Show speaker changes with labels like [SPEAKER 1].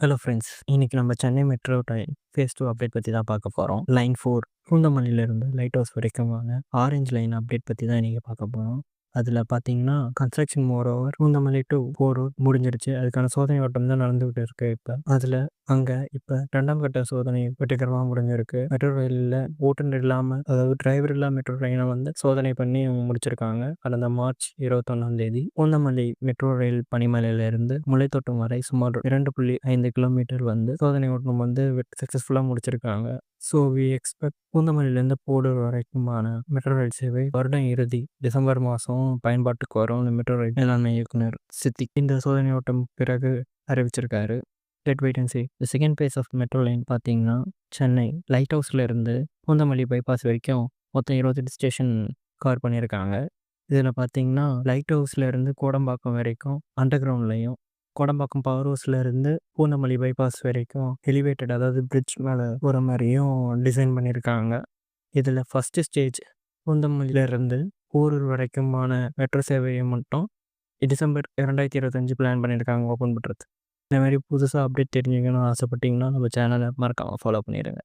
[SPEAKER 1] Hello friends. இன்னைக்கு நம்ம Chennai metro train phase 2 update பத்தி தான் பார்க்க போறோம். லைன் 4 பூந்தமல்லியிலிருந்து லைட் ஹவுஸ் வரைக்குமான ஆரஞ்ச் லைன் அப்டேட் பத்தி தான் இன்னைக்கு பார்க்க போறோம். அதில பார்த்தீங்கன்னா, construction moreover Poonamallee to Porur முடிஞ்சிருச்சு. அதுக்கான சோதனை ஓட்டம் தான் நடந்துகிட்டு இருக்கு இப்ப. அதில அங்க இப்ப 2ஆம் கட்ட சோதனை வெற்றிகரமா முடிஞ்சிருக்கு. மெட்ரோ ரயில்ல ஓட்டுநர் இல்லாம, அதாவது டிரைவர் இல்லா மெட்ரோ ட்ரெயின வந்து சோதனை பண்ணி முடிச்சிருக்காங்க. கடந்த மார்ச் 21ஆம் தேதி பூந்தமல்லி மெட்ரோ ரயில் பணிமனையிலிருந்து முல்லைத்தோட்டம் வரை சுமார் 2.5 கிலோமீட்டர் வந்து சோதனை ஓட்டம் வந்து சக்சஸ்ஃபுல்லா முடிச்சிருக்காங்க. ஸோ வி எக்ஸ்பெக்ட் பூந்தமல்லியிலேருந்து போரூர் வரைக்குமான மெட்ரோ ரயில் சேவை வருடம் இறுதி டிசம்பர் மாதம் பயன்பாட்டுக்கு வரும். மெட்ரோ ரயில் மேலாண்மை இயக்குனர் சித்திக் இந்த சோதனை ஓட்டம் பிறகு அறிவிச்சிருக்காரு. Let wait and see. The second phase of metro line பார்த்தீங்கன்னா, சென்னை லைட் ஹவுஸ்ல இருந்து பூந்தமல்லி பைபாஸ் வரைக்கும் மொத்தம் 28 ஸ்டேஷன் கவர் பண்ணியிருக்காங்க. இதில் பார்த்தீங்கன்னா, லைட் ஹவுஸ்ல இருந்து கோடம்பாக்கம் வரைக்கும் அண்டர் கிரவுண்ட்லையும், கோடம்பாக்கம் பவர் ஹவுஸ்ல இருந்து பூந்தமல்லி பைபாஸ் வரைக்கும் எலிவேட்டட், அதாவது பிரிட்ஜ் மேலே போகிற மாதிரியும் டிசைன் பண்ணியிருக்காங்க. இதில் ஃபஸ்ட்டு ஸ்டேஜ் பூந்தமல்லியிலேருந்து போரூர் வரைக்குமான மெட்ரோ சேவையை மட்டும் டிசம்பர் 2025 பிளான் பண்ணியிருக்காங்க ஓப்பன் பண்ணுறது. இந்த மாதிரி புதுசாக அப்டேட் தெரிஞ்சுக்கணும்னு ஆசைப்பட்டீங்கன்னா நம்ம சேனலை மறக்காமல் ஃபாலோ பண்ணிடுங்க.